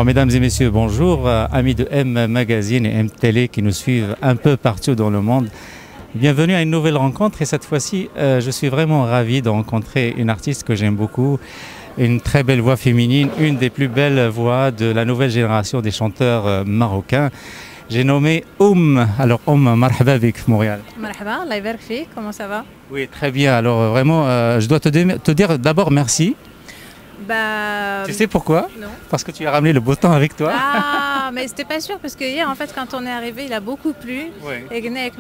Alors, mesdames et messieurs, bonjour, amis de M Magazine et M Télé qui nous suivent un peu partout dans le monde. Bienvenue à une nouvelle rencontre et cette fois-ci, je suis vraiment ravi de rencontrer une artiste que j'aime beaucoup, une très belle voix féminine, une des plus belles voix de la nouvelle génération des chanteurs marocains. J'ai nommé Alors marhaba avec Montréal. Marhaba, Allah yabarak fik, comment ça va? Oui, très bien. Alors vraiment, je dois te dire d'abord merci. Bah... Tu sais pourquoi? Non. Parce que tu as ramené le beau temps avec toi. Ah, mais c'était pas sûr parce que hier, en fait, quand on est arrivé, il a beaucoup plu. Oui. Et mais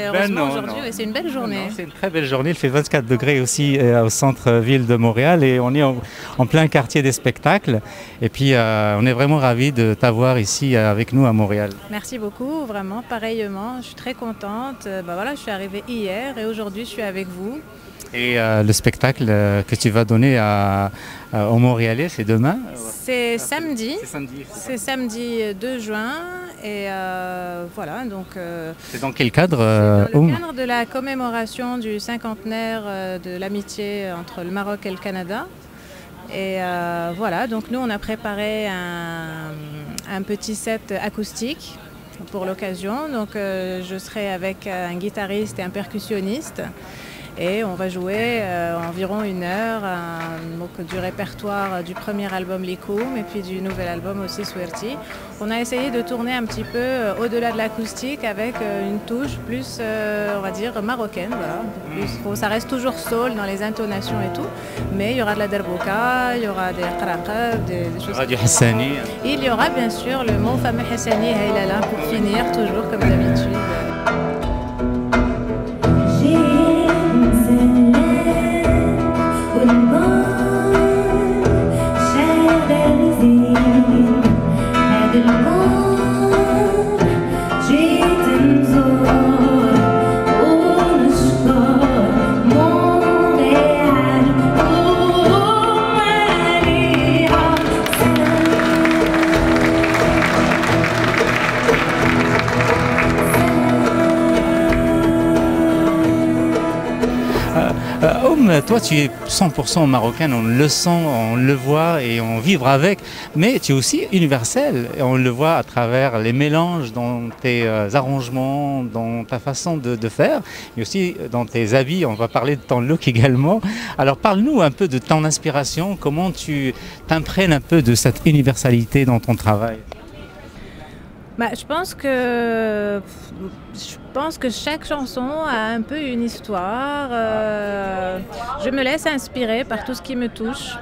heureusement aujourd'hui, c'est une belle journée. C'est une très belle journée. Il fait 24 degrés aussi au centre-ville de Montréal et on est en plein quartier des spectacles. Et puis, on est vraiment ravis de t'avoir ici avec nous à Montréal. Merci beaucoup, vraiment, pareillement. Je suis très contente. Voilà, je suis arrivée hier et aujourd'hui, je suis avec vous. Et le spectacle que tu vas donner au Montréalais, c'est demain? C'est samedi. C'est samedi 2 juin. Et voilà, donc... c'est dans quel cadre? Dans le cadre de la commémoration du cinquantenaire de l'amitié entre le Maroc et le Canada. Et voilà, donc nous, on a préparé un petit set acoustique pour l'occasion. Donc je serai avec un guitariste et un percussionniste. Et on va jouer environ 1 heure du répertoire du premier album Likoum et puis du nouvel album aussi Swerti. On a essayé de tourner un petit peu au-delà de l'acoustique avec une touche plus, on va dire, marocaine. Voilà. Ça reste toujours soul dans les intonations et tout, mais il y aura de la derbouka, il y aura des qaraqab, des choses. Il y aura du Hassani. Il y aura bien sûr le mot fameux Hassani Haylala pour finir, toujours comme d'habitude. Toi, tu es 100% marocaine, on le sent, on le voit et on vit avec, mais tu es aussi universelle et on le voit à travers les mélanges dans tes arrangements, dans ta façon de faire et aussi dans tes habits. On va parler de ton look également. Alors, parle-nous un peu de ton inspiration, comment tu t'imprègnes un peu de cette universalité dans ton travail. Je pense que chaque chanson a un peu une histoire. Je me laisse inspirer par tout ce qui me touche.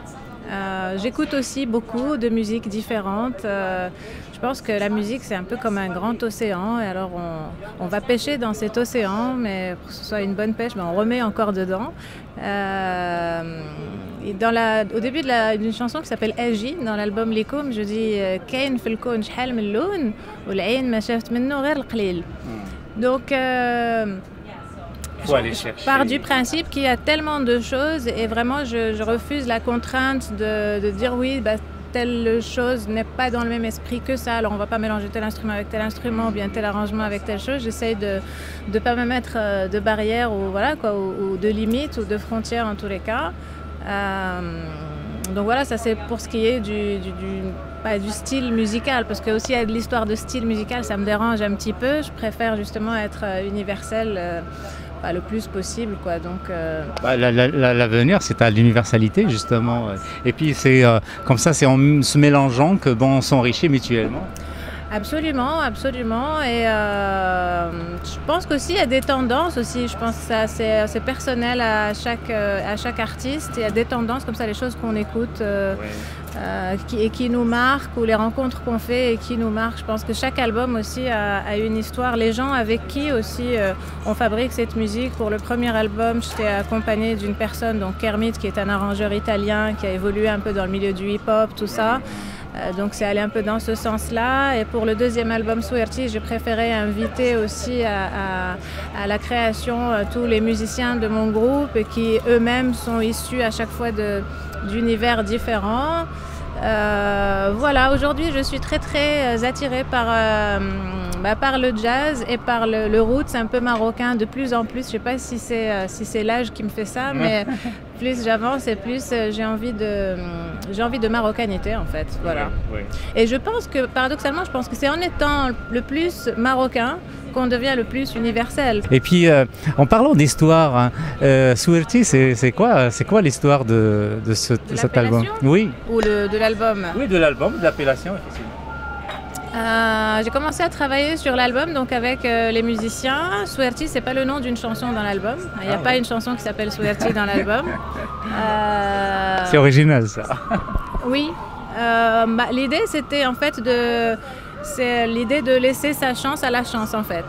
J'écoute aussi beaucoup de musiques différentes. Je pense que la musique, c'est un peu comme un grand océan. Et alors, on va pêcher dans cet océan, mais pour que ce soit une bonne pêche, on remet encore dedans. Au début d'une chanson qui s'appelle Agi, dans l'album Likoum, je dis Kain fil koun shhal min loun ou l'ayn ma shaft minno ghir l'qlil. Donc, je pars du principe qu'il y a tellement de choses et vraiment je refuse la contrainte de dire oui, telle chose n'est pas dans le même esprit que ça, alors on ne va pas mélanger tel instrument avec tel instrument ou bien tel arrangement avec telle chose. J'essaye de ne pas me mettre de barrières ou de limites ou de frontières en tous les cas. Donc voilà, ça c'est pour ce qui est du style musical, parce que aussi il y a de l'histoire de style musical, ça me dérange un petit peu. Je préfère justement être universelle le plus possible, quoi. Donc l'avenir, c'est à l'universalité justement. Et puis c'est comme ça, c'est en se mélangeant que on s'enrichit mutuellement. Absolument, absolument. Et je pense qu'aussi il y a des tendances aussi. Je pense que c'est personnel à chaque artiste. Il y a des tendances comme ça, les choses qu'on écoute qui nous marquent, ou les rencontres qu'on fait et qui nous marquent. Je pense que chaque album aussi a une histoire. Les gens avec qui aussi on fabrique cette musique. Pour le premier album, j'étais accompagnée d'une personne, donc Kermit, qui est un arrangeur italien qui a évolué un peu dans le milieu du hip-hop, tout ça. Donc c'est allé un peu dans ce sens-là. Et pour le deuxième album Swerti, j'ai préféré inviter aussi à la création tous les musiciens de mon groupe qui eux-mêmes sont issus à chaque fois d'univers différents. Voilà, aujourd'hui je suis très attirée par par le jazz et par le roots un peu marocain de plus en plus. Je ne sais pas si c'est l'âge qui me fait ça, mais plus j'avance et plus j'ai envie de marocanité en fait. Voilà. Oui. Et je pense que, paradoxalement, c'est en étant le plus marocain qu'on devient le plus universel. Et puis, en parlant d'histoire, hein, Souerti, c'est quoi l'histoire de cet album? Oui. Ou de l'album? Oui, de l'album, de l'appellation, effectivement. J'ai commencé à travailler sur l'album donc avec les musiciens. Souerti, c'est pas le nom d'une chanson dans l'album. Il n'y a pas une chanson qui s'appelle Souerti dans l'album. C'est original ça. Oui. L'idée c'était en fait l'idée de laisser sa chance à la chance en fait.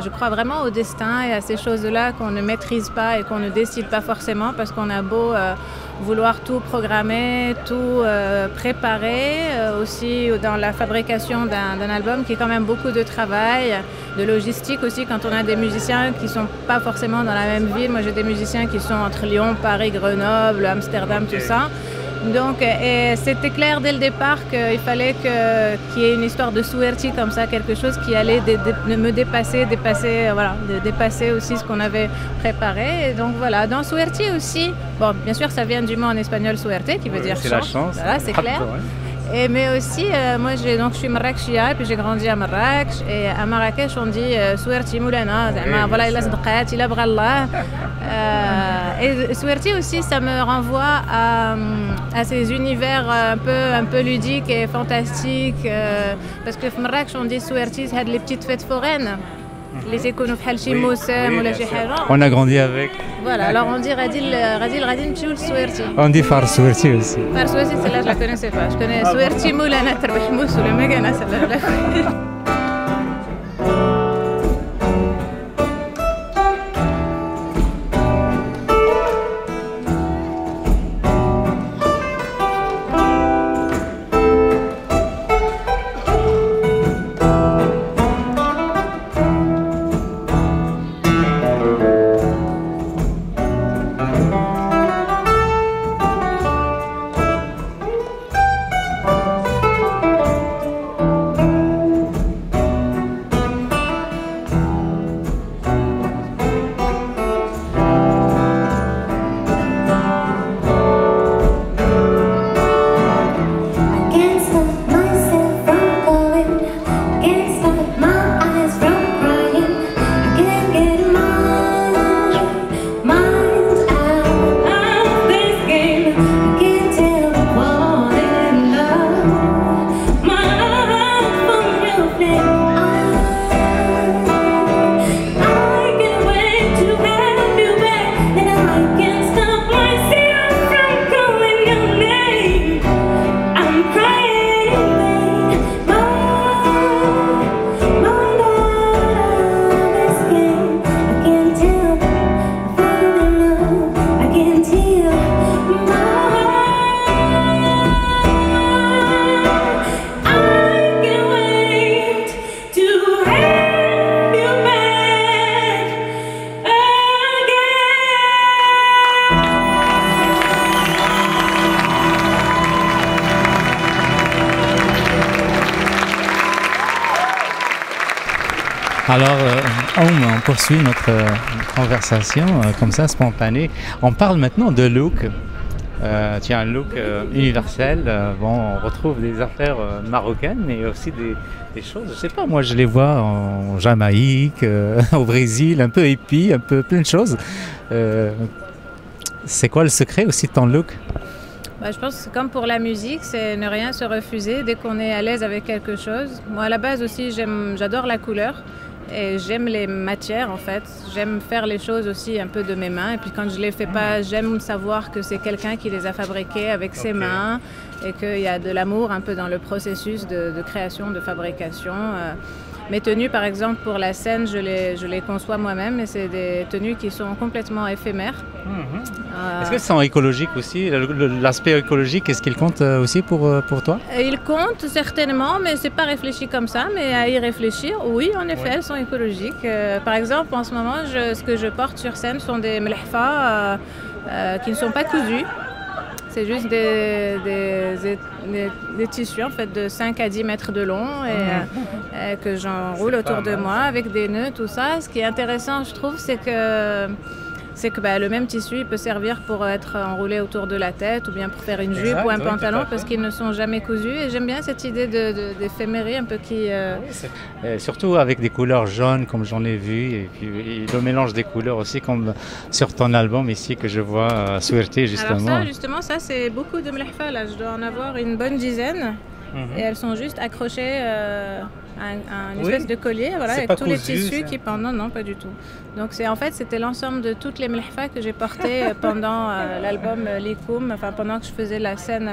Je crois vraiment au destin et à ces choses-là qu'on ne maîtrise pas et qu'on ne décide pas forcément parce qu'on a beau vouloir tout programmer, tout préparer, aussi dans la fabrication d'un album qui est quand même beaucoup de travail, de logistique aussi quand on a des musiciens qui ne sont pas forcément dans la même ville. Moi j'ai des musiciens qui sont entre Lyon, Paris, Grenoble, Amsterdam, tout ça. Donc, c'était clair dès le départ qu'il fallait qu'il y ait une histoire de Souerti comme ça, quelque chose qui allait me dépasser aussi ce qu'on avait préparé. Et donc voilà, dans Souerti aussi, bon, bien sûr ça vient du mot en espagnol Suerte qui veut dire chance. C'est la chance. Voilà, c'est clair. Mais aussi, moi je suis marrakechia et puis j'ai grandi à Marrakech. Et à Marrakech on dit Souerti Moulana, voilà, il a sadqat, il a brallah. Et Souerti aussi, ça me renvoie à ces univers un peu ludiques et fantastiques. Parce que à Marrakech on dit Souerti, c'est les petites fêtes foraines. Les économies halchi moussem ou la chihaja. On a grandi avec. Voilà, alors on dit radil tchoul Souerti. On dit Far Souerti aussi. Far Souerti, celle-là je la connaissais pas. Je connais Souerti Moulana Terbih Mouss ou le Megana, celle-là je la connais. Alors, on poursuit notre conversation comme ça, spontanée. On parle maintenant de look. Tu as un look universel. On retrouve des affaires marocaines, mais aussi des choses, je sais pas, moi je les vois en Jamaïque, au Brésil, un peu hippie, un peu plein de choses. C'est quoi le secret aussi de ton look? Je pense que comme pour la musique, c'est ne rien se refuser dès qu'on est à l'aise avec quelque chose. Moi à la base aussi, j'adore la couleur. Et j'aime les matières en fait, j'aime faire les choses aussi un peu de mes mains et puis quand je les fais pas, j'aime savoir que c'est quelqu'un qui les a fabriquées avec ses mains et qu'il y a de l'amour un peu dans le processus de création, de fabrication. Mes tenues par exemple pour la scène, je les conçois moi-même et c'est des tenues qui sont complètement éphémères. Est-ce que c'est écologique aussi? L'aspect écologique, est-ce qu'il compte aussi pour toi? Il compte certainement, mais c'est pas réfléchi comme ça, mais à y réfléchir, oui, en effet, elles sont écologiques. Par exemple, en ce moment, ce que je porte sur scène sont des mlehfa qui ne sont pas cousus. C'est juste des tissus en fait de 5 à 10 mètres de long et que j'enroule autour de moi avec des nœuds, tout ça. Ce qui est intéressant, je trouve, c'est que le même tissu il peut servir pour être enroulé autour de la tête ou bien pour faire une jupe ou un pantalon parce qu'ils ne sont jamais cousus. Et j'aime bien cette idée d'éphémérie un peu qui... surtout avec des couleurs jaunes comme j'en ai vu et puis le mélange des couleurs aussi comme sur ton album ici que je vois Souerté justement. Alors ça c'est beaucoup de mlahfa là. Je dois en avoir une bonne dizaine et elles sont juste accrochées à une espèce de collier avec tous les tissus qui pendent. Non, pas du tout. Donc c'était l'ensemble de toutes les mlahfa que j'ai portées pendant l'album Likoum, enfin pendant que je faisais la scène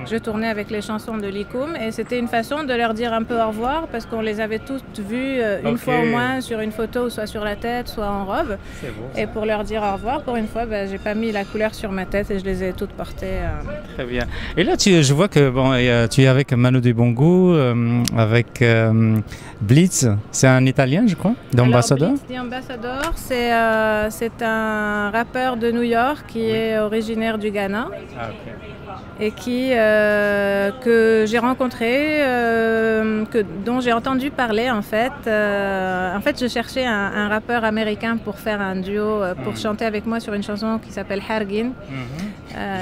je tournais avec les chansons de Likoum et c'était une façon de leur dire un peu au revoir parce qu'on les avait toutes vues une fois au moins sur une photo, soit sur la tête, soit en robe. C'est beau, et pour leur dire au revoir, pour une fois, j'ai pas mis la couleur sur ma tête et je les ai toutes portées. Très bien. Et là, je vois que tu es avec Manu Dibango, avec Blitz, c'est un Italien, je crois, d'Ambassador. Blitz d'Ambassador, c'est un rappeur de New York qui est originaire du Ghana et que j'ai rencontré, dont j'ai entendu parler en fait. En fait, je cherchais un rappeur américain pour faire un duo, pour chanter avec moi sur une chanson qui s'appelle Hargin.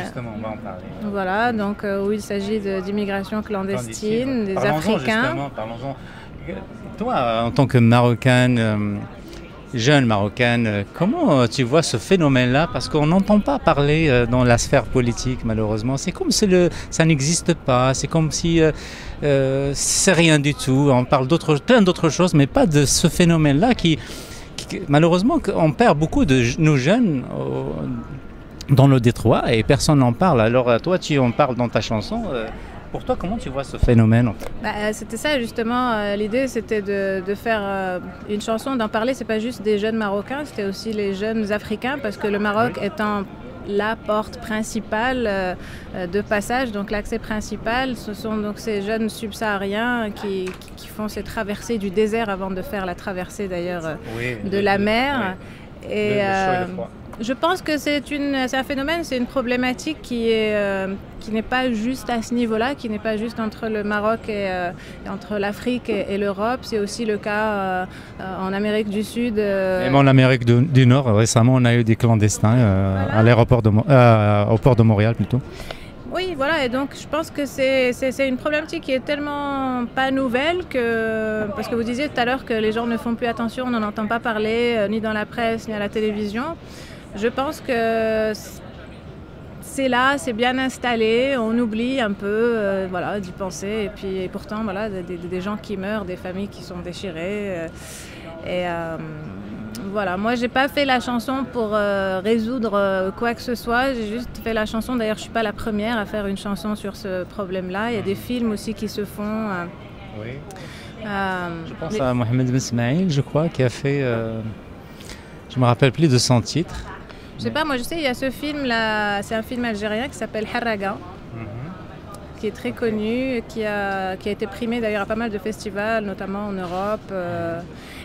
Justement, on va en parler. Voilà, donc où il s'agit d'immigration clandestine, des Africains. Parlons-en. Toi, en tant que Marocaine, jeune Marocaine, comment tu vois ce phénomène-là? Parce qu'on n'entend pas parler dans la sphère politique, malheureusement. C'est comme si ça n'existe pas. C'est comme si c'est rien du tout. On parle plein d'autres choses, mais pas de ce phénomène-là qui malheureusement, on perd beaucoup de nos jeunes dans le Détroit et personne n'en parle. Alors toi, tu en parles dans ta chanson. Pour toi, comment tu vois ce phénomène en fait? C'était ça justement, l'idée c'était de faire une chanson, d'en parler, c'est pas juste des jeunes Marocains, c'était aussi les jeunes Africains parce que le Maroc étant la porte principale de passage, donc l'accès principal, ce sont donc ces jeunes subsahariens qui font ces traversées du désert avant de faire la traversée d'ailleurs de la mer. Et je pense que c'est un phénomène, c'est une problématique qui n'est pas juste à ce niveau-là, qui n'est pas juste entre le Maroc et entre l'Afrique et l'Europe. C'est aussi le cas en Amérique du Sud. Même en Amérique du Nord, récemment, on a eu des clandestins à l'aéroport au port de Montréal plutôt. Oui, voilà, et donc je pense que c'est une problématique qui est tellement pas nouvelle parce que vous disiez tout à l'heure que les gens ne font plus attention, on n'en entend pas parler, ni dans la presse, ni à la télévision. Je pense que c'est là, c'est bien installé, on oublie un peu d'y penser, et pourtant des gens qui meurent, des familles qui sont déchirées. Voilà, moi j'ai pas fait la chanson pour résoudre quoi que ce soit, j'ai juste fait la chanson, d'ailleurs je suis pas la première à faire une chanson sur ce problème-là, il y a des films aussi qui se font. Je pense à Mohamed Ben Smaïl, je crois, qui a fait, je me rappelle plus de son titre. Je sais pas, moi je sais, il y a ce film-là, c'est un film algérien qui s'appelle Harraga, qui est très connu, qui a été primé d'ailleurs à pas mal de festivals, notamment en Europe.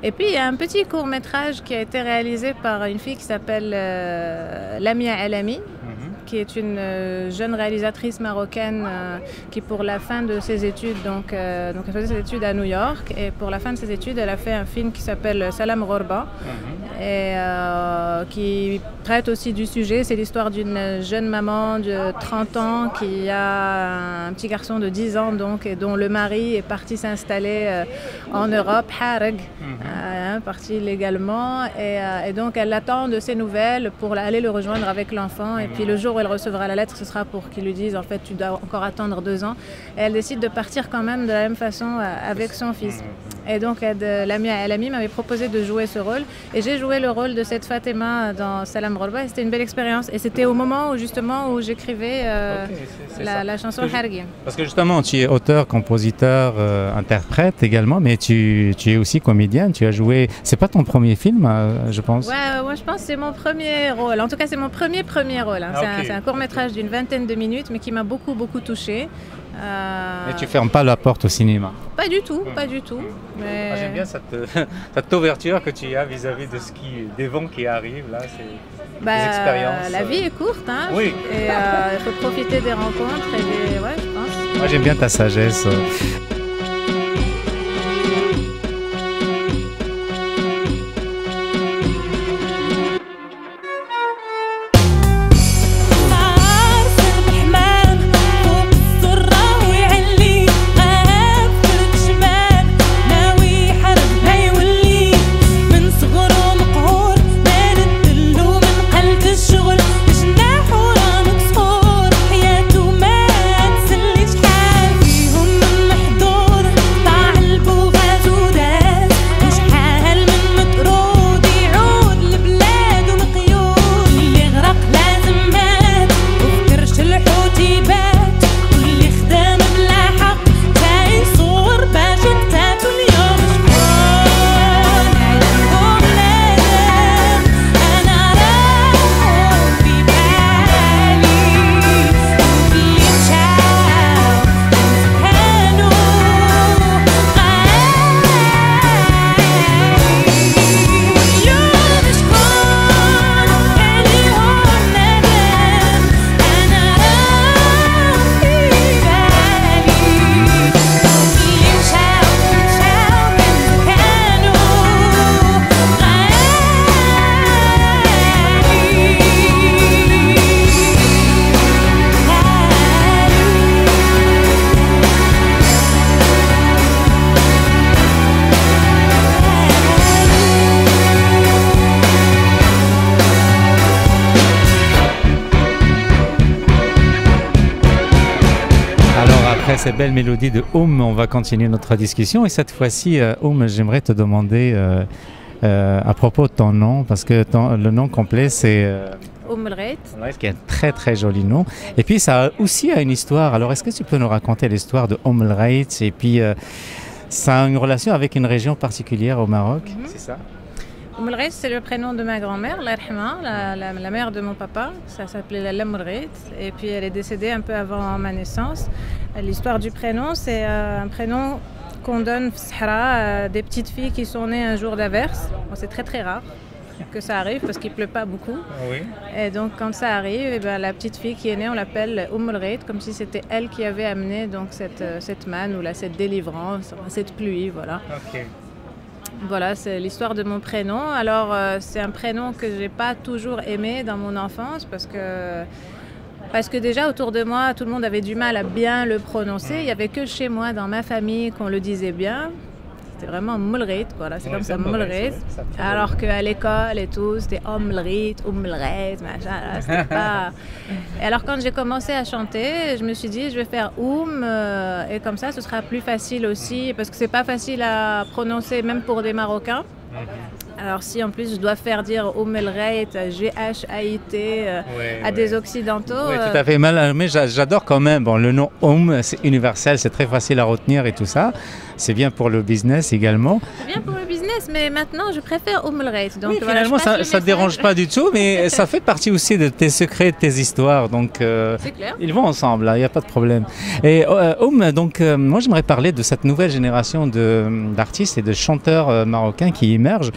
Et puis il y a un petit court-métrage qui a été réalisé par une fille qui s'appelle Lamia Alami, qui est une jeune réalisatrice marocaine qui pour la fin de ses études, donc elle faisait ses études à New York, et pour la fin de ses études, elle a fait un film qui s'appelle Salam Ghorba, et qui traite aussi du sujet. C'est l'histoire d'une jeune maman de 30 ans qui a un petit garçon de 10 ans donc, et dont le mari est parti s'installer en Europe, Harag, parti légalement, et donc elle attend de ses nouvelles pour aller le rejoindre avec l'enfant, et puis le jour où elle recevra la lettre, ce sera pour qu'il lui dise en fait tu dois encore attendre 2 ans, et elle décide de partir quand même de la même façon avec son fils. Et donc Lamia Alami m'avait proposé de jouer ce rôle, et j'ai joué le rôle de cette Fatima dans Salam Ghorba, et c'était une belle expérience, et c'était au moment où j'écrivais la chanson Hargin. Parce que justement tu es auteur, compositeur, interprète également, mais tu es aussi comédienne, tu as joué, c'est pas ton premier film je pense? Ouais, moi je pense que c'est mon premier rôle, en tout cas c'est mon premier rôle, c'est un court-métrage d'une 20aine de minutes, mais qui m'a beaucoup touchée. Et tu fermes pas la porte au cinéma? Pas du tout, pas du tout. Mais... J'aime bien cette ouverture que tu as vis-à-vis de des vents qui arrivent là. des expériences. La vie est courte, hein. Oui. Et il faut profiter des rencontres et des... Ouais, je pense. Moi, j'aime bien ta sagesse. Après ces belles mélodies de on va continuer notre discussion. Et cette fois-ci, j'aimerais te demander à propos de ton nom, parce que le nom complet, c'est... Lghait. Qui est un très très joli nom. Et puis ça a aussi une histoire. Alors est-ce que tu peux nous raconter l'histoire de Lghait? Et puis ça a une relation avec une région particulière au Maroc, c'est ça? Lghait, c'est le prénom de ma grand-mère, la mère de mon papa. Ça s'appelait la Lghait. Et puis elle est décédée un peu avant ma naissance. L'histoire du prénom, c'est un prénom qu'on donne à des petites filles qui sont nées un jour d'averse. Bon, c'est très très rare que ça arrive parce qu'il ne pleut pas beaucoup. Oui. Et donc quand ça arrive, et ben, la petite fille qui est née, on l'appelle Lghait, comme si c'était elle qui avait amené donc, cette manne ou cette délivrance, cette pluie. Voilà. Okay. Voilà, c'est l'histoire de mon prénom. Alors, c'est un prénom que je n'ai pas toujours aimé dans mon enfance parce que déjà, autour de moi, tout le monde avait du mal à bien le prononcer. Il n'y avait que chez moi, dans ma famille, qu'on le disait bien. C'était vraiment Lghait, voilà, c'est comme ça, Lghait. Alors qu'à l'école et tout, c'était Lghait, machin, là, c'était pas... Et alors quand j'ai commencé à chanter, je me suis dit, je vais faire et comme ça, ce sera plus facile aussi, parce que c'est pas facile à prononcer, même pour des Marocains. Alors si en plus je dois faire dire Lghait, G-H-A-I-T à des Occidentaux... Oui, tout à fait mal, mais j'adore quand même. Bon, le nom c'est universel, c'est très facile à retenir et tout ça. C'est bien pour le business également. C'est bien pour le business, mais maintenant je préfère Lghait. Donc oui, voilà, finalement, ça ne dérange pas du tout, mais ça fait partie aussi de tes secrets, de tes histoires. Donc c'est clair. Ils vont ensemble, il n'y a pas de problème. Et donc moi j'aimerais parler de cette nouvelle génération d'artistes et de chanteurs marocains qui émergent.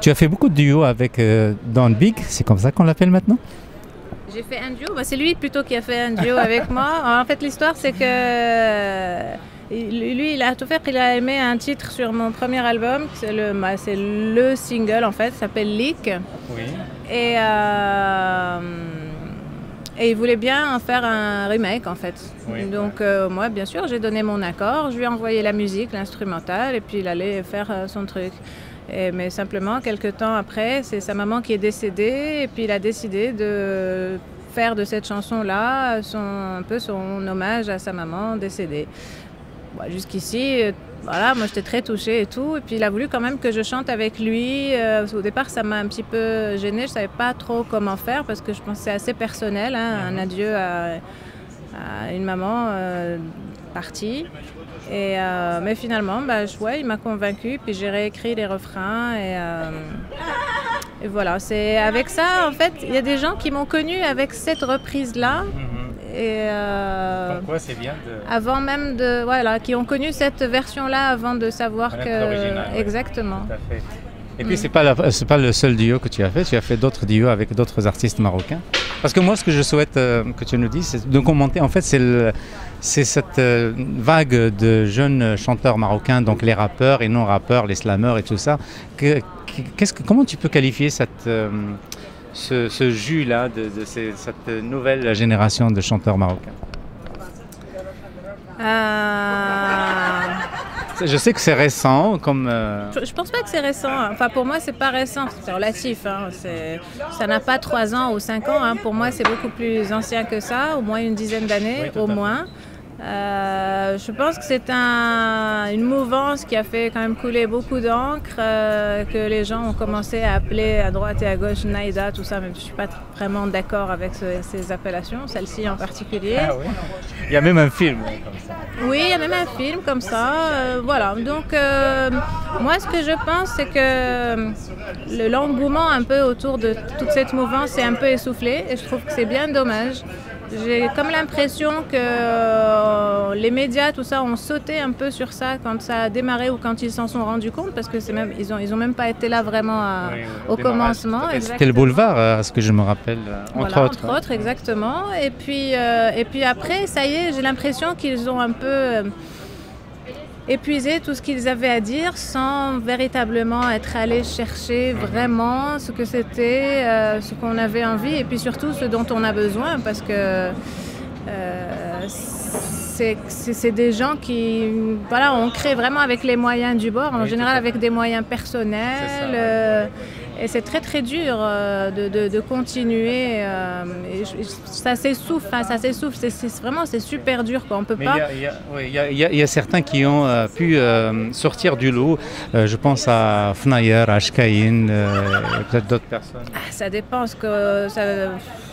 Tu as fait beaucoup de duos avec Don Big, c'est comme ça qu'on l'appelle maintenant? J'ai fait un duo, c'est lui plutôt qui a fait un duo avec moi. En fait l'histoire c'est que lui il a aimé un titre sur mon premier album, c'est le single en fait, ça s'appelle Leak. Oui. Et il voulait bien en faire un remake en fait. Oui. Donc moi bien sûr j'ai donné mon accord, je lui ai envoyé la musique, l'instrumental et puis il allait faire son truc. Mais simplement, quelques temps après, c'est sa maman qui est décédée et puis il a décidé de faire de cette chanson-là un peu son hommage à sa maman décédée. Bon, jusqu'ici, voilà, moi j'étais très touchée et tout. Et puis il a voulu quand même que je chante avec lui. Au départ, ça m'a un petit peu gênée. Je ne savais pas trop comment faire parce que je pense que c'est assez personnel, hein, un adieu à une maman partie. Mais finalement, il m'a convaincue, puis j'ai réécrit les refrains et voilà. C'est avec ça, en fait, il y a des gens qui m'ont connue avec cette reprise-là. Comme quoi, c'est bien avant même qui ont connu cette version-là avant de savoir que... l'original, exactement. Tout à fait. Et puis c'est pas le seul duo que tu as fait d'autres duos avec d'autres artistes marocains. Parce que moi ce que je souhaite que tu nous dises, c'est de commenter, en fait c'est cette vague de jeunes chanteurs marocains, donc les rappeurs et non rappeurs, les slammeurs et tout ça. Comment tu peux qualifier ce jus-là cette nouvelle génération de chanteurs marocains? Je sais que c'est récent, comme... Je pense pas que c'est récent. Enfin, pour moi, c'est pas récent. C'est relatif. Hein. Ça n'a pas 3 ans ou 5 ans. Hein. Pour moi, c'est beaucoup plus ancien que ça, au moins une dizaine d'années, oui, au moins. Je pense que c'est une mouvance qui a fait quand même couler beaucoup d'encre, que les gens ont commencé à appeler à droite et à gauche Naïda, tout ça, même si je ne suis pas vraiment d'accord avec ces appellations, celle-ci en particulier. Ah oui. Il y a même un film comme ça. Oui, il y a même un film comme ça. Voilà. Donc, moi, ce que je pense, c'est que l'engouement un peu autour de toute cette mouvance est un peu essoufflé, et je trouve que c'est bien dommage. J'ai comme l'impression que les médias, tout ça, ont sauté un peu sur ça quand ça a démarré ou quand ils s'en sont rendus compte, parce que ils ont même pas été là vraiment au commencement. C'était le boulevard, à ce que je me rappelle, entre autres, exactement. Et puis après, ça y est, j'ai l'impression qu'ils ont un peu épuisé tout ce qu'ils avaient à dire sans véritablement être allés chercher vraiment ce que c'était, ce qu'on avait envie et puis surtout ce dont on a besoin, parce que c'est des gens qui on crée vraiment avec les moyens du bord, en général avec des moyens personnels. Et c'est très très dur de continuer. Ça s'essouffle, c'est super dur, quoi. On peut pas. Il y a certains qui ont pu sortir du lot. Je pense à Fnayer, à Shkaïn, peut-être d'autres personnes. Ça dépend.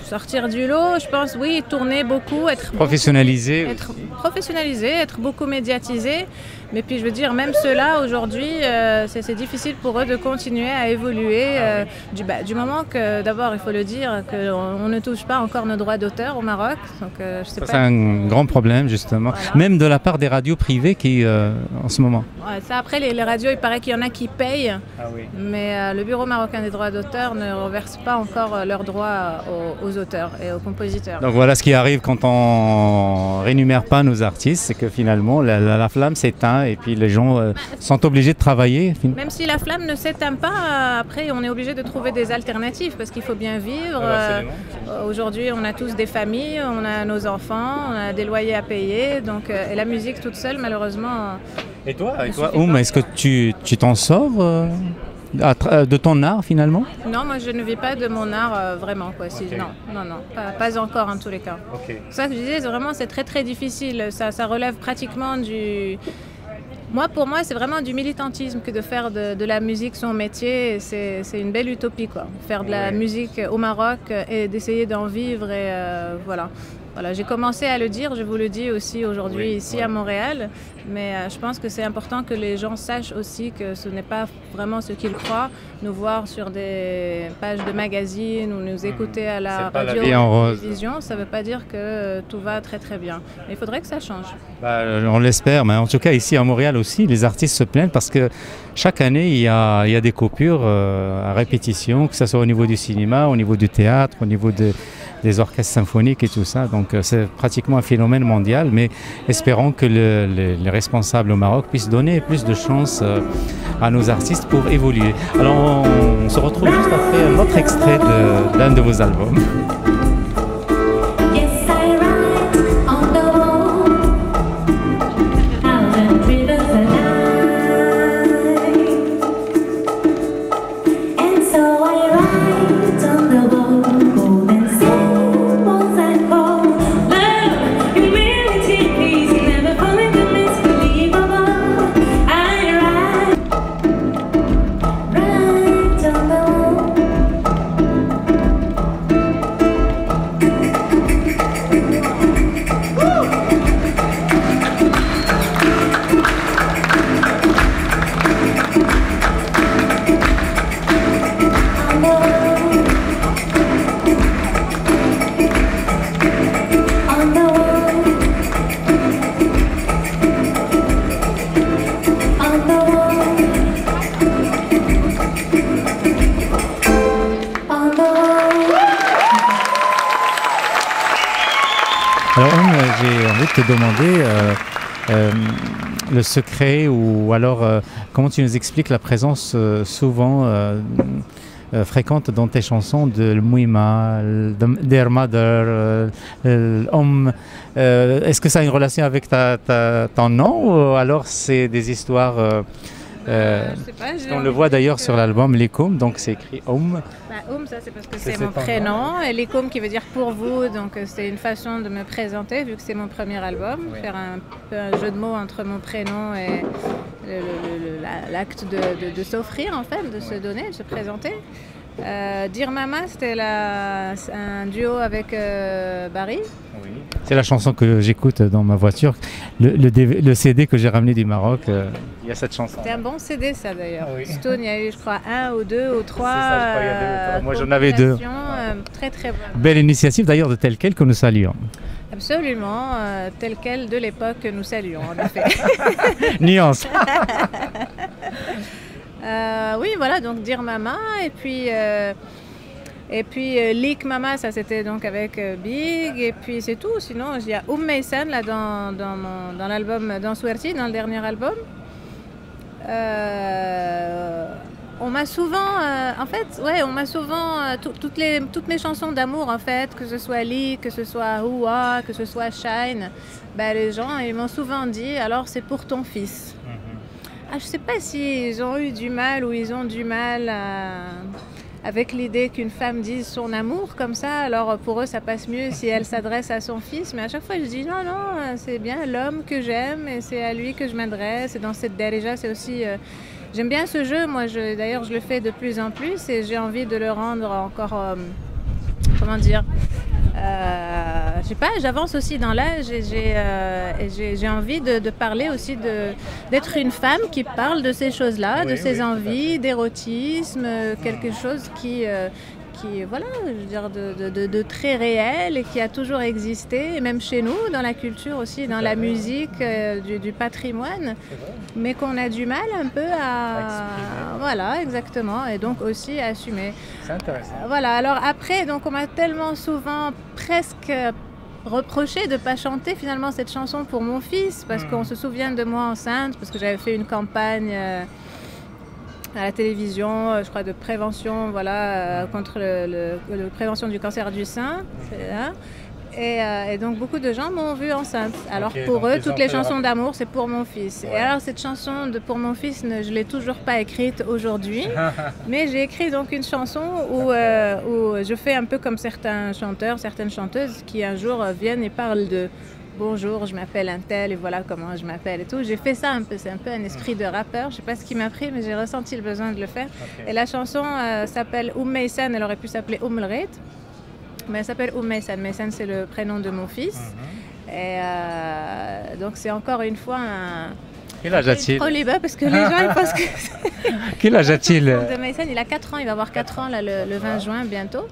Sortir du lot, je pense, oui, tourner beaucoup, être professionnalisé, être beaucoup médiatisé. Mais puis je veux dire, même ceux-là aujourd'hui, c'est difficile pour eux de continuer à évoluer du moment que, d'abord, il faut le dire, qu'on ne touche pas encore nos droits d'auteur au Maroc. Donc, c'est un grand problème, justement, voilà. Même de la part des radios privées qui, en ce moment. Ouais, ça, après, les radios, il paraît qu'il y en a qui payent, mais le Bureau marocain des droits d'auteur ne reverse pas encore leurs droits aux auteurs et aux compositeurs. Donc voilà ce qui arrive quand on rémunère pas nos artistes, c'est que finalement la flamme s'éteint et puis les gens sont obligés de travailler. Même si la flamme ne s'éteint pas, après on est obligé de trouver des alternatives parce qu'il faut bien vivre. Aujourd'hui on a tous des familles, on a nos enfants, on a des loyers à payer, donc, et la musique toute seule malheureusement... Et toi est-ce que tu t'en sors de ton art finalement? Non, moi je ne vis pas de mon art vraiment, quoi. Okay. Non, pas encore en tous les cas. Okay. C'est ça que je disais, c'est très très difficile. Ça relève pratiquement du... Pour moi, c'est vraiment du militantisme que de faire de la musique son métier. C'est une belle utopie, quoi. Faire de la musique au Maroc et d'essayer d'en vivre et voilà. Voilà, j'ai commencé à le dire, je vous le dis aussi aujourd'hui ici à Montréal, mais je pense que c'est important que les gens sachent aussi que ce n'est pas vraiment ce qu'ils croient. Nous voir sur des pages de magazines ou nous écouter à la radio ou à la télévision, ça ne veut pas dire que tout va très très bien. Mais il faudrait que ça change. On l'espère, mais en tout cas ici à Montréal aussi, les artistes se plaignent parce que chaque année il y a des coupures à répétition, que ce soit au niveau du cinéma, au niveau du théâtre, au niveau des orchestres symphoniques et tout ça. Donc c'est pratiquement un phénomène mondial, mais espérons que les responsables au Maroc puissent donner plus de chance à nos artistes pour évoluer. Alors on se retrouve juste après un autre extrait d'un de vos albums. j'ai envie de te demander le secret ou alors comment tu nous expliques la présence souvent fréquente dans tes chansons de l'Mouima, Dear Mother, l'Homme. Est-ce que ça a une relation avec ton nom ou alors c'est des histoires je sais pas, on le voit d'ailleurs sur l'album Likoum, donc c'est écrit Om. Om, ça c'est parce que c'est mon prénom, et Likoum qui veut dire pour vous, donc c'est une façon de me présenter vu que c'est mon premier album, faire un peu un jeu de mots entre mon prénom et l'acte de s'offrir en fait, de se donner, de se présenter. Dire Mama, c'était un duo avec Barry. Oui. C'est la chanson que j'écoute dans ma voiture. Le CD que j'ai ramené du Maroc, il y a cette chanson. C'était un bon CD ça d'ailleurs. Oui. Stone, il y a eu je crois 1 ou 2 ou 3. C'est ça, je crois, il y a 2 ou 3. Moi j'en avais 2. Très très bonne. Belle initiative d'ailleurs de Tel Quel que nous saluons. Absolument, Tel Quel de l'époque que nous saluons en effet. Nuance. Oui, voilà, donc Dire Mama, et puis Leak Mama, ça c'était donc avec Big, et puis c'est tout. Sinon, il y a Meysan là dans l'album, dans Swerti, dans le dernier album. On m'a souvent, en fait, ouais, on m'a souvent, toutes mes chansons d'amour, en fait, que ce soit Leak, que ce soit Hua, que ce soit Shine, ben, les gens, ils m'ont souvent dit, alors c'est pour ton fils. Ah, je ne sais pas s'ils ont eu du mal ou ils ont du mal avec l'idée qu'une femme dise son amour comme ça. Alors pour eux, ça passe mieux si elle s'adresse à son fils. Mais à chaque fois, je dis non, non, c'est bien l'homme que j'aime et c'est à lui que je m'adresse. Et dans cette darija, c'est aussi... j'aime bien ce jeu. Moi, d'ailleurs, je le fais de plus en plus et j'ai envie de le rendre encore... comment dire je sais pas, j'avance aussi dans l'âge et j'ai envie de parler aussi d'être une femme qui parle de ces choses-là, de ses envies, d'érotisme, quelque chose qui voilà, je veux dire, de très réel et qui a toujours existé, et même chez nous, dans la culture aussi, dans la musique, du patrimoine, mais qu'on a du mal un peu à voilà, exactement, et donc aussi à assumer. C'est intéressant. Voilà, alors après, donc on m'a tellement souvent presque reproché de ne pas chanter finalement cette chanson pour mon fils, parce qu'on se souvient de moi enceinte, parce que j'avais fait une campagne... à la télévision, je crois, de prévention, voilà, contre la prévention du cancer du sein. Et donc beaucoup de gens m'ont vue enceinte. Alors pour eux, toutes les chansons d'amour, c'est pour mon fils. Ouais. Et alors cette chanson pour mon fils, je ne l'ai toujours pas écrite aujourd'hui. Mais j'ai écrit donc une chanson où je fais un peu comme certains chanteurs, certaines chanteuses qui un jour viennent et parlent de... Bonjour, je m'appelle un tel et voilà comment je m'appelle et tout. J'ai fait ça un peu, c'est un peu un esprit de rappeur. Je sais pas ce qui m'a pris, mais j'ai ressenti le besoin de le faire. Et la chanson s'appelle Meysan, elle aurait pu s'appeler Lreit, mais elle s'appelle Meysan. Meysan, c'est le prénom de mon fils. Et donc c'est encore une fois un... Quel âge a-t-il? Trop libre parce que les gens ils pensent que... Quel âge a-t-il? De Meysan, il a 4 ans, il va avoir 4 ans là, le 20 juin bientôt.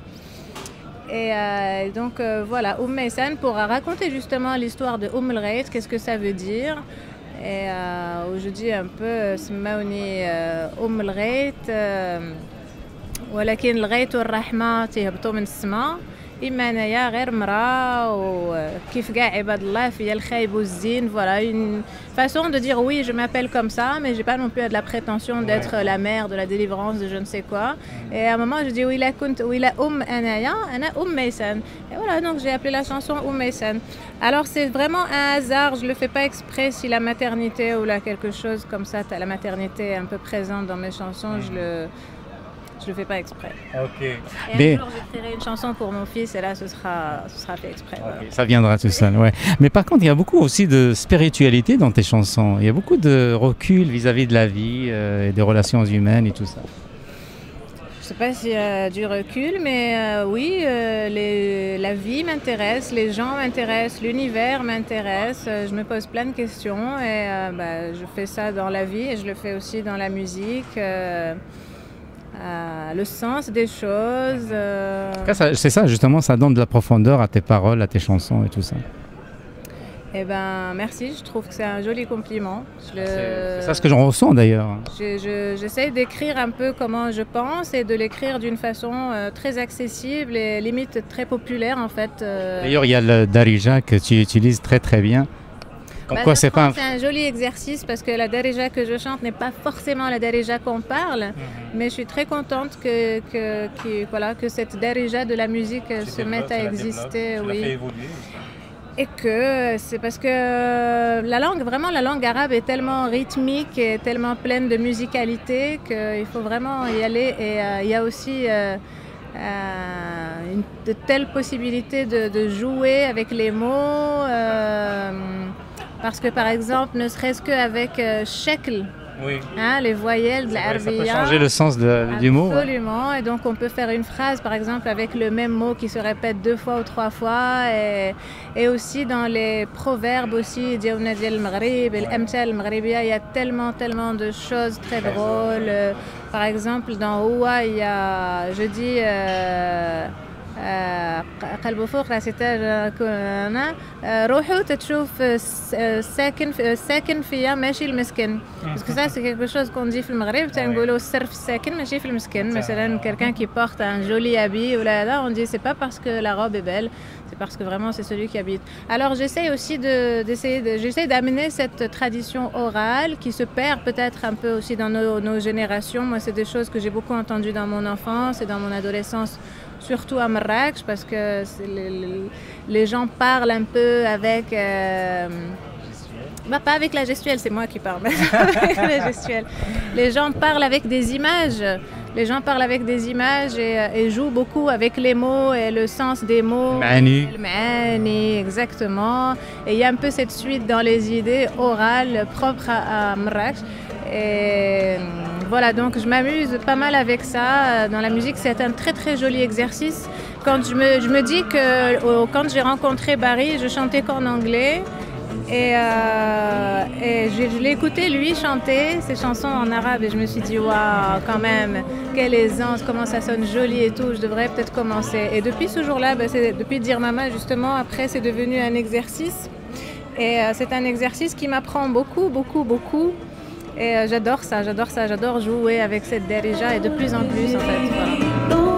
Et donc voilà, Meysan pour raconter justement l'histoire de Lreit, qu'est-ce que ça veut dire. Et où je dis un peu, سموني Lreit, ولكن الغيث والرحمة تهبطوا من السماء. إما أنايا غير مرأة وكيف كاع عباد الله فيا الخايب والزين. Voilà, une façon de dire oui, je m'appelle comme ça, mais j'ai pas non plus de la prétention d'être la mère de la délivrance de je ne sais quoi. Et à un moment, je dis oui, أنايا أنا Meysan. Et voilà, donc j'ai appelé la chanson Meysan. Alors c'est vraiment un hasard, je le fais pas exprès. Si la maternité ou là quelque chose comme ça, la maternité est un peu présente dans mes chansons, je le fais pas exprès. Ok. Et un jour, j'écrirai une chanson pour mon fils et là, ce sera fait exprès. Voilà. Okay, ça viendra tout seul, ouais. Mais par contre, il y a beaucoup aussi de spiritualité dans tes chansons. Il y a beaucoup de recul vis-à-vis de la vie, et des relations humaines et tout ça. Je sais pas s'il y a du recul, mais oui, la vie m'intéresse, les gens m'intéressent, l'univers m'intéresse. Je me pose plein de questions et je fais ça dans la vie et je le fais aussi dans la musique. Le sens des choses. C'est ça, justement, ça donne de la profondeur à tes paroles, à tes chansons et tout ça. Eh ben, merci, je trouve que c'est un joli compliment. C'est ça ce que j'en ressens d'ailleurs. J'essaie d'écrire un peu comment je pense et de l'écrire d'une façon très accessible et limite très populaire en fait. D'ailleurs, il y a le Darija que tu utilises très très bien. Comme quoi, c'est pas un joli exercice parce que la Darija que je chante n'est pas forcément la Darija qu'on parle, mais je suis très contente que cette Darija de la musique se mette à exister. Oui. Et que c'est parce que la langue arabe est tellement rythmique et tellement pleine de musicalité qu'il faut vraiment y aller. Et il y a aussi de telles possibilités de jouer avec les mots. Parce que par exemple, ne serait-ce qu'avec shekl, oui. Hein, les voyelles de l'arabiya. Ça peut changer le sens du mot. Absolument. Ouais. Et donc on peut faire une phrase par exemple avec le même mot qui se répète 2 fois ou 3 fois. Et aussi dans les proverbes aussi, il y a tellement de choses très drôles. Par exemple dans Oua, il y a, je dis... قلب فوق راس تاج كنا روحوا تشوف ساكن فيا ماشي المسكن parce que ça c'est quelque chose qu'on dit في المغرب تنقولوا السر في الساكن ماشي في المسكن مثلا quelqu'un qui porte un joli habit ou là on dit c'est pas parce que la robe est belle, c'est parce que vraiment c'est celui qui habite. Alors j'essaie aussi j'essaie d'amener cette tradition orale qui se perd peut-être un peu aussi dans nos générations. Moi c'est des choses que j'ai beaucoup entendues dans mon enfance et dans mon adolescence, surtout à Marrakech, parce que les gens parlent un peu avec... pas avec la gestuelle, c'est moi qui parle, avec la gestuelle. Les gens parlent avec des images. Les gens parlent avec des images et jouent beaucoup avec les mots et le sens des mots. Ma'ani, exactement. Et il y a un peu cette suite dans les idées orales propres à Marrakech. Et voilà, donc je m'amuse pas mal avec ça. Dans la musique, c'est un très très joli exercice. Quand je me dis que quand j'ai rencontré Barry, je chantais qu'en anglais. Et je l'ai écouté lui chanter ses chansons en arabe et je me suis dit waouh, quand même, quelle aisance, comment ça sonne joli et tout, je devrais peut-être commencer. Et depuis ce jour-là, depuis Dire Mama justement, après c'est devenu un exercice. Et c'est un exercice qui m'apprend beaucoup. Et j'adore jouer avec cette Darija et de plus en plus en fait. Voilà.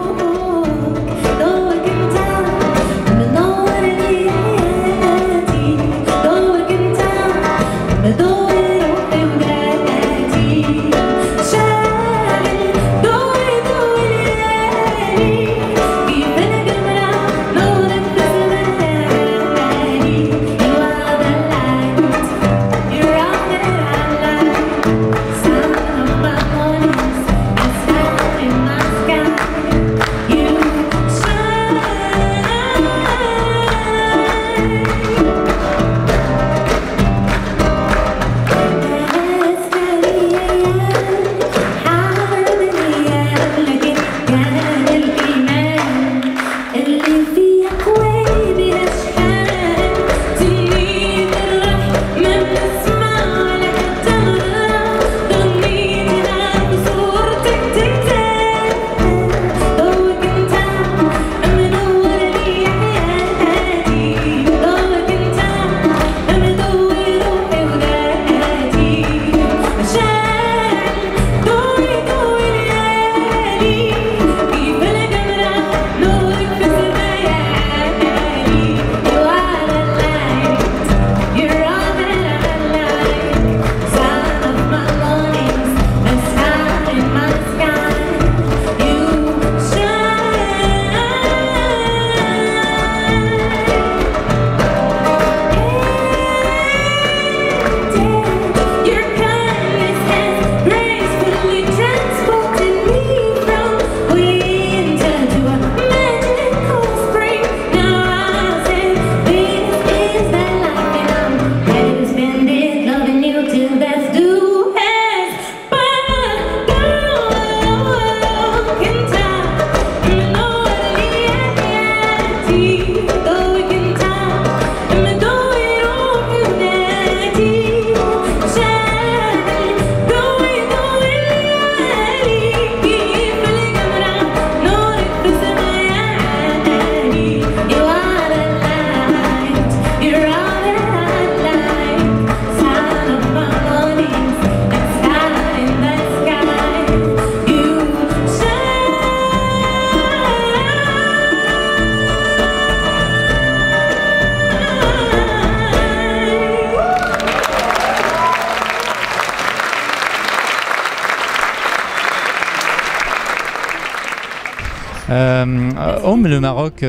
Le Maroc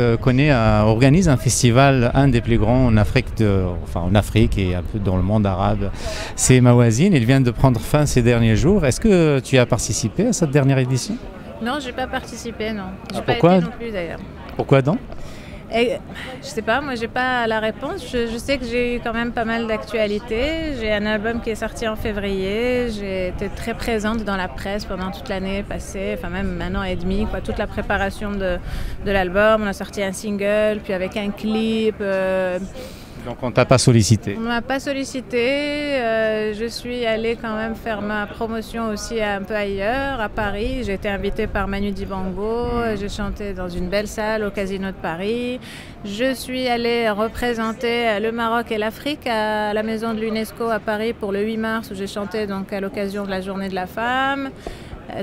organise un festival, un des plus grands en Afrique, en Afrique et un peu dans le monde arabe. C'est Mawazine, il vient de prendre fin ces derniers jours. Est-ce que tu as participé à cette dernière édition? Non, j'ai pas participé, non. J'ai pas pourquoi été non plus d'ailleurs. Pourquoi donc? Et, je sais pas, moi j'ai pas la réponse. Je sais que j'ai eu quand même pas mal d'actualités. J'ai un album qui est sorti en février. J'ai été très présente dans la presse pendant toute l'année passée, enfin même un an et demi, quoi. Toute la préparation de l'album. On a sorti un single, puis avec un clip. Donc on t'a pas sollicité? On m'a pas sollicité. Je suis allée quand même faire ma promotion aussi un peu ailleurs, à Paris. J'ai été invitée par Manu Dibango. J'ai chanté dans une belle salle au Casino de Paris. Je suis allée représenter le Maroc et l'Afrique à la Maison de l'UNESCO à Paris pour le 8 mars où j'ai chanté donc à l'occasion de la Journée de la Femme.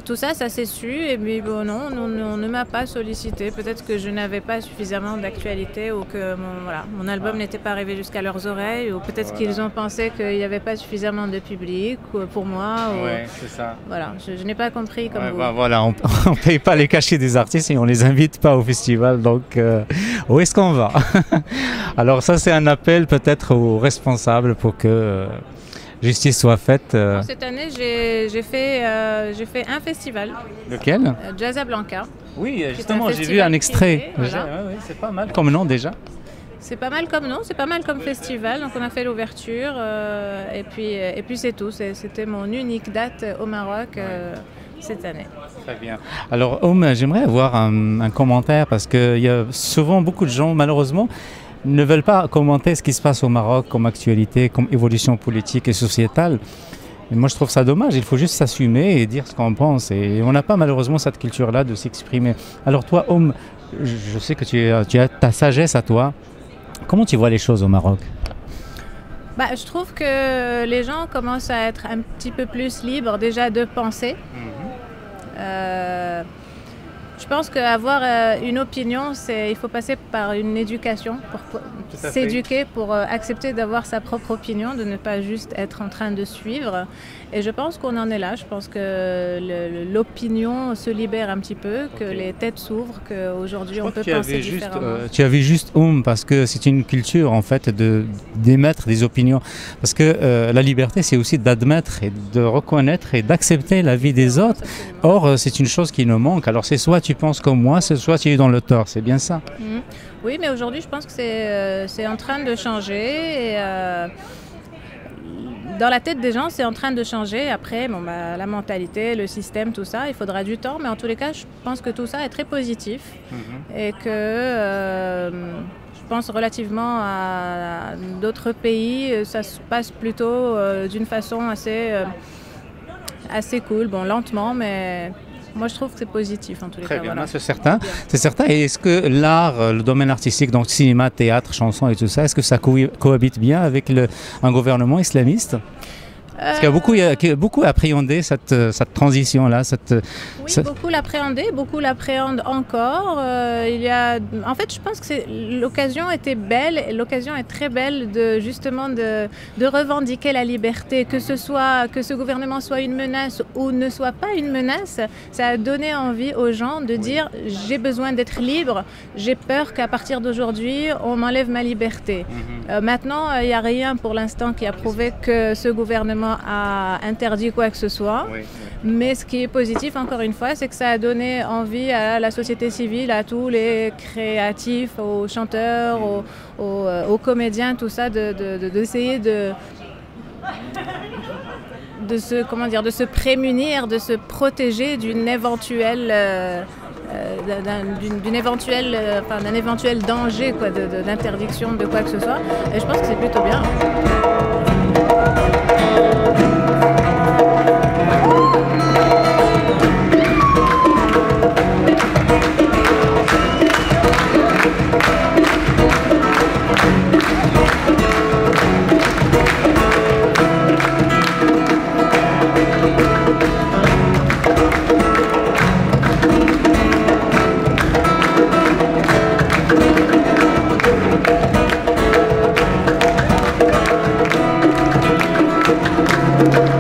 Tout ça, ça s'est su, et puis bon, non, on ne m'a pas sollicité. Peut-être que je n'avais pas suffisamment d'actualité ou que mon album n'était pas arrivé jusqu'à leurs oreilles, ou peut-être qu'ils ont pensé qu'il n'y avait pas suffisamment de public pour moi. Oui, c'est ça. Voilà, je n'ai pas compris comme vous. Voilà, on ne paye pas les cachets des artistes et on ne les invite pas au festival, donc où est-ce qu'on va? Alors ça, c'est un appel peut-être aux responsables pour que justice soit faite. Cette année, j'ai fait un festival. Lequel? Jazzablanca. Oui, justement, j'ai vu un extrait. Voilà. Oui, c'est pas mal comme nom déjà. C'est pas mal comme nom, c'est pas mal comme festival. Donc on a fait l'ouverture et puis c'est tout. C'était mon unique date au Maroc cette année. Très bien. Alors, j'aimerais avoir un commentaire parce qu'il y a souvent beaucoup de gens, malheureusement, ne veulent pas commenter ce qui se passe au Maroc comme actualité, comme évolution politique et sociétale. Et moi, je trouve ça dommage. Il faut juste s'assumer et dire ce qu'on pense. Et on n'a pas malheureusement cette culture-là de s'exprimer. Alors toi, je sais que tu as ta sagesse à toi. Comment tu vois les choses au Maroc? Je trouve que les gens commencent à être un petit peu plus libres déjà de penser. Je pense qu'avoir une opinion, il faut passer par une éducation pour s'éduquer, pour accepter d'avoir sa propre opinion, de ne pas juste être en train de suivre. Et je pense qu'on en est là. Je pense que l'opinion se libère un petit peu, que les têtes s'ouvrent, qu'aujourd'hui on peut penser différemment. Tu avais juste parce que c'est une culture en fait d'émettre des opinions. Parce que la liberté, c'est aussi d'admettre et de reconnaître et d'accepter la vie des autres. Or, c'est une chose qui nous manque. Alors c'est soit tu penses comme moi, soit tu es dans le tort. C'est bien ça. Oui, mais aujourd'hui, je pense que c'est en train de changer. Et, dans la tête des gens, c'est en train de changer. Après, la mentalité, le système, tout ça, il faudra du temps. Mais en tous les cas, je pense que tout ça est très positif. Et que je pense relativement à d'autres pays, ça se passe plutôt d'une façon assez cool. Bon, lentement, mais moi je trouve que c'est positif en tous les cas. Très bien, voilà. C'est certain. C'est certain. Et est-ce que l'art, le domaine artistique, donc cinéma, théâtre, chanson et tout ça, est-ce que ça cohabite bien avec un gouvernement islamiste? Parce qu'il y a beaucoup appréhendé cette transition-là. Oui, beaucoup l'appréhendaient, beaucoup l'appréhendent encore. En fait, je pense que l'occasion était belle, l'occasion est très belle de revendiquer la liberté, que ce gouvernement soit une menace ou ne soit pas une menace. Ça a donné envie aux gens de dire j'ai besoin d'être libre, j'ai peur qu'à partir d'aujourd'hui on m'enlève ma liberté. Maintenant, il n'y a rien pour l'instant qui a prouvé que ce gouvernement a interdit quoi que ce soit. Mais ce qui est positif, encore une fois, c'est que ça a donné envie à la société civile, à tous les créatifs, aux chanteurs, aux comédiens, tout ça, d'essayer de se prémunir, de se protéger d'un éventuel danger, d'interdiction de quoi que ce soit. Et je pense que c'est plutôt bien. Thank you.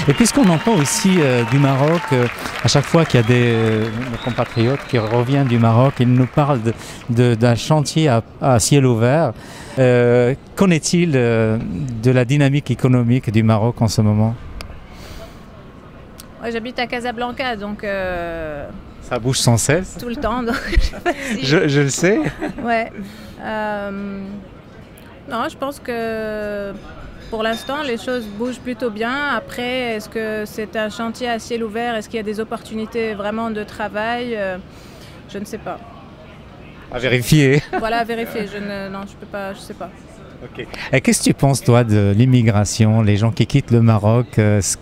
Et puisqu'on entend aussi du Maroc, à chaque fois qu'il y a nos compatriotes qui reviennent du Maroc, ils nous parlent d'un chantier à ciel ouvert. Qu'en est-il de la dynamique économique du Maroc en ce moment? Ouais, j'habite à Casablanca, donc ça bouge sans cesse. tout le temps, donc je le sais. Ouais. Non, je pense que pour l'instant, les choses bougent plutôt bien. Après, est-ce que c'est un chantier à ciel ouvert? Est-ce qu'il y a des opportunités vraiment de travail? Je ne sais pas. À vérifier. Voilà, à vérifier. Non, je peux pas, je sais pas. Okay. Et qu'est-ce que tu penses, toi, de l'immigration, les gens qui quittent le Maroc? Est-ce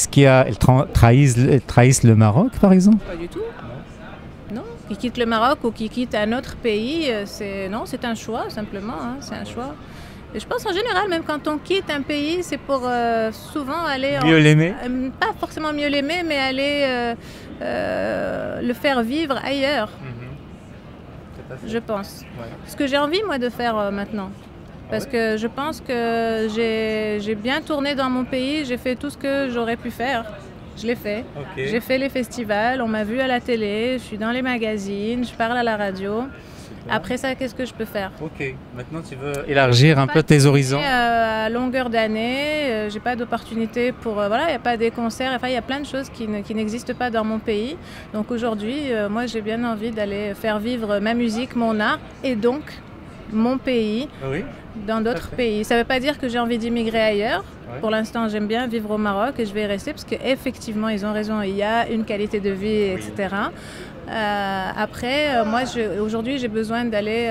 qu'ils trahissent le Maroc, par exemple? Pas du tout. Non, qui quittent le Maroc ou qui quittent un autre pays, c'est un choix, simplement. Hein, c'est un choix. Et je pense en général, même quand on quitte un pays, c'est pour souvent aller... Mieux l'aimer? Pas forcément mieux l'aimer, mais aller le faire vivre ailleurs. Je pense. Ouais. Ce que j'ai envie, moi, de faire maintenant. Parce que je pense que j'ai bien tourné dans mon pays, j'ai fait tout ce que j'aurais pu faire. Je l'ai fait. Okay. J'ai fait les festivals, on m'a vu à la télé, je suis dans les magazines, je parle à la radio. Après ça, qu'est-ce que je peux faire? Ok, maintenant tu veux élargir un peu tes horizons. À longueur d'année, j'ai pas d'opportunité pour... voilà, il n'y a pas des concerts, enfin il y a plein de choses qui n'existent pas dans mon pays. Donc aujourd'hui, moi j'ai bien envie d'aller faire vivre ma musique, mon art et donc mon pays dans d'autres pays. Ça ne veut pas dire que j'ai envie d'immigrer ailleurs. Ouais. Pour l'instant, j'aime bien vivre au Maroc et je vais y rester parce qu'effectivement, ils ont raison, il y a une qualité de vie, etc. Après, moi, aujourd'hui, j'ai besoin d'aller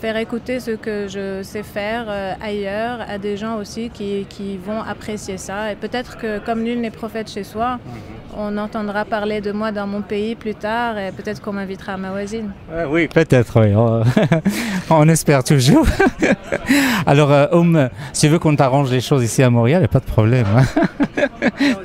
faire écouter ce que je sais faire ailleurs à des gens aussi qui vont apprécier ça. Et peut-être que, comme nul n'est prophète chez soi, on entendra parler de moi dans mon pays plus tard et peut-être qu'on m'invitera à ma voisine. Oui, peut-être, oui. On espère toujours. Alors, si tu veux qu'on t'arrange les choses ici à Montréal, il n'y a pas de problème.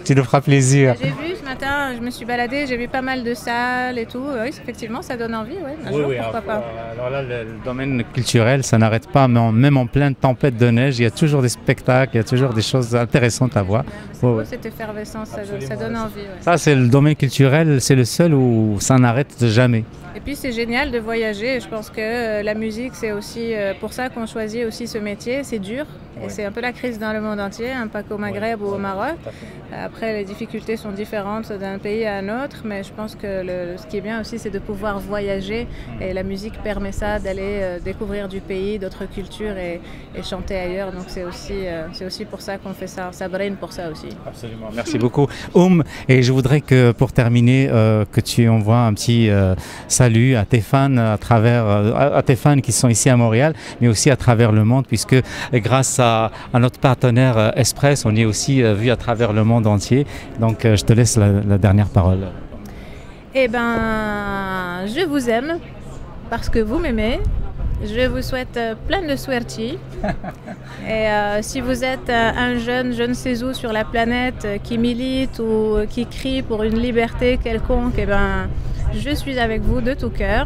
Tu nous feras plaisir. J'ai vu ce matin, je me suis baladée, j'ai vu pas mal de salles et tout. Oui, effectivement, ça donne envie. Oui, pourquoi pas. Alors là, le domaine culturel, ça n'arrête pas, mais même en pleine tempête de neige, il y a toujours des spectacles, il y a toujours des choses intéressantes à voir. C'est beau, cette effervescence, ça donne envie. Ouais. Ça, c'est le domaine culturel, c'est le seul où ça n'arrête jamais. Et puis c'est génial de voyager. Je pense que la musique, c'est aussi pour ça qu'on choisit aussi ce métier. C'est dur et c'est un peu la crise dans le monde entier, hein, pas qu'au Maghreb ou au Maroc. Après, les difficultés sont différentes d'un pays à un autre, mais je pense que ce qui est bien aussi, c'est de pouvoir voyager et la musique permet ça, d'aller découvrir du pays, d'autres cultures et chanter ailleurs. Donc c'est aussi pour ça qu'on fait ça. Ça brille pour ça aussi. Absolument. Merci beaucoup, Et je voudrais que pour terminer, que tu envoies un petit salut à tes fans à tes fans qui sont ici à Montréal, mais aussi à travers le monde, puisque grâce à notre partenaire Express, on est aussi vu à travers le monde entier. Donc je te laisse la dernière parole. Eh ben, je vous aime parce que vous m'aimez. Je vous souhaite plein de suerti. Et si vous êtes un jeune, je ne sais où sur la planète qui milite ou qui crie pour une liberté quelconque, eh ben, je suis avec vous de tout cœur.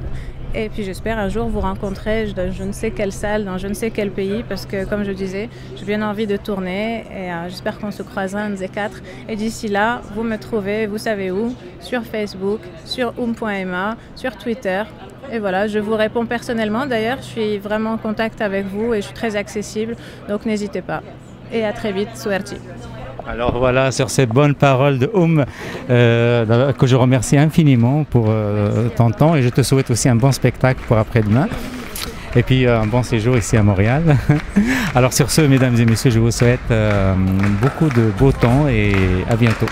Et puis j'espère un jour vous rencontrer dans je ne sais quelle salle, dans je ne sais quel pays, parce que comme je disais, j'ai bien envie de tourner et j'espère qu'on se croisera un de ces quatre. Et d'ici là, vous me trouvez, vous savez où, sur Facebook, sur oum.ma, sur Twitter. Et voilà, je vous réponds personnellement. D'ailleurs, je suis vraiment en contact avec vous et je suis très accessible, donc n'hésitez pas. Et à très vite, Suerti. Alors voilà, sur ces bonnes paroles de que je remercie infiniment pour ton temps et je te souhaite aussi un bon spectacle pour après-demain et puis un bon séjour ici à Montréal. Alors sur ce, mesdames et messieurs, je vous souhaite beaucoup de beau temps et à bientôt.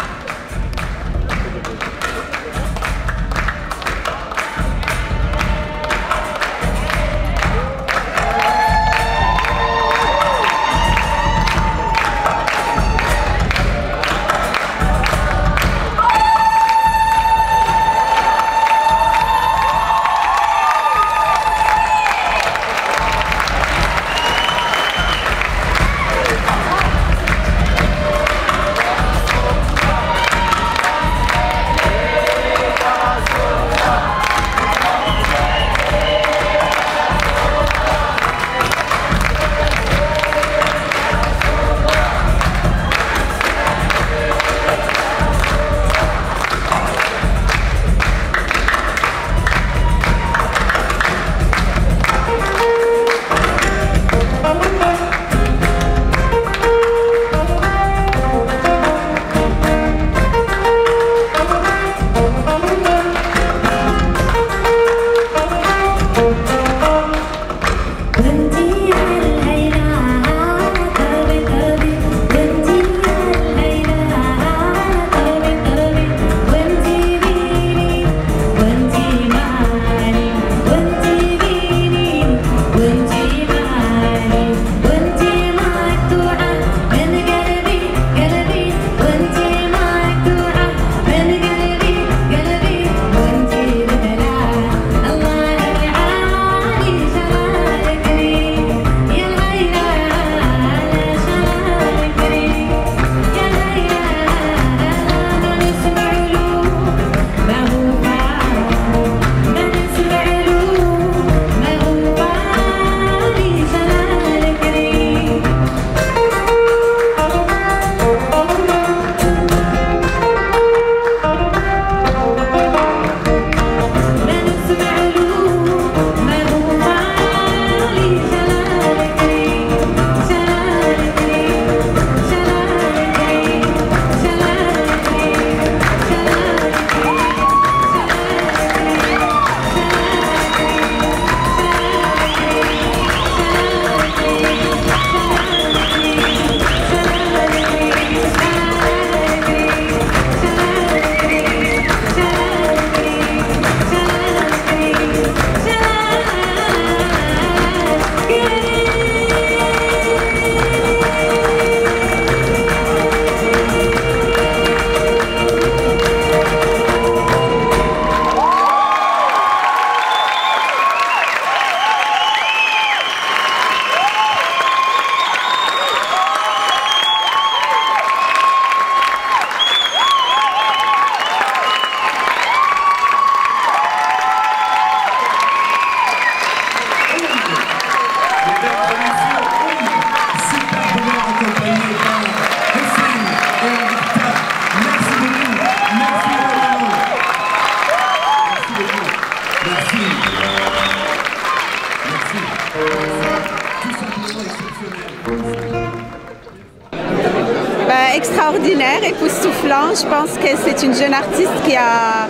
Extraordinaire, époustouflant. Je pense que c'est une jeune artiste qui a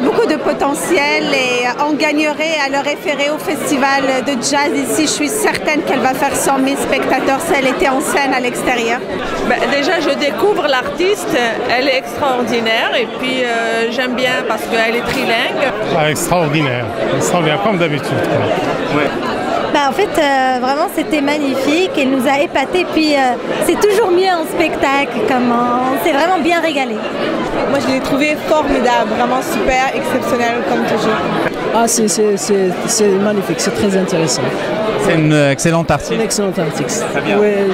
beaucoup de potentiel et on gagnerait à le référer au festival de jazz ici. Je suis certaine qu'elle va faire 100 000 spectateurs si elle était en scène à l'extérieur. Déjà, je découvre l'artiste, elle est extraordinaire et puis j'aime bien parce qu'elle est trilingue. Extraordinaire, comme d'habitude. Ouais. En fait, vraiment, c'était magnifique. Elle nous a épatés. Puis, c'est toujours mieux en spectacle. On s'est vraiment bien régalé. Moi, je l'ai trouvé formidable, vraiment super, exceptionnel, comme toujours. Ah, c'est magnifique, c'est très intéressant. C'est une excellente artiste. Une excellente artiste. Très bien. Ouais,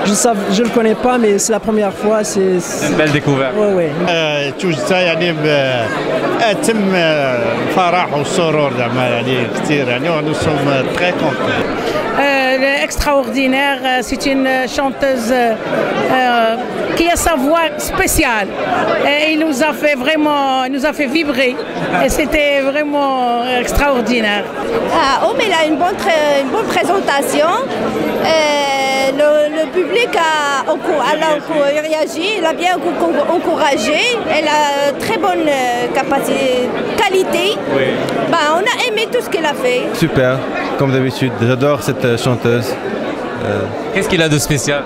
je le connais pas, mais c'est la première fois. C'est une belle découverte. Ouais. توجدها يعني تم الفرح والسرور زعما يعني كثير يعني nous sommes très contents. Elle est extraordinaire, c'est une chanteuse qui a sa voix spéciale et il nous a fait vibrer et c'était vraiment extraordinaire. Mais elle a une bonne présentation. Le public a réagi, il a bien encouragé, elle a très bonne qualité. Oui. On a aimé tout ce qu'elle a fait. Super, comme d'habitude, j'adore cette chanteuse. Qu'est-ce qu'il a de spécial?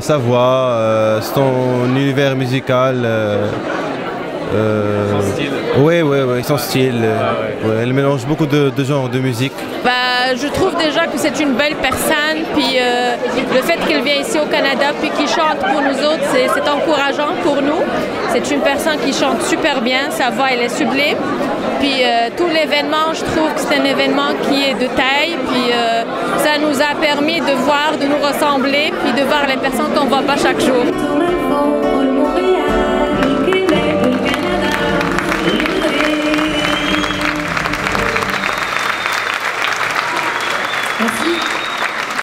Sa voix, son univers musical. Son style. Oui, son style. Elle mélange beaucoup de genres de musique. Je trouve déjà que c'est une belle personne, puis le fait qu'elle vient ici au Canada puis qu'il chante pour nous autres, c'est encourageant pour nous. C'est une personne qui chante super bien, sa voix elle est sublime. Puis tout l'événement, je trouve que c'est un événement qui est de taille, puis ça nous a permis de nous ressembler, puis de voir les personnes qu'on ne voit pas chaque jour.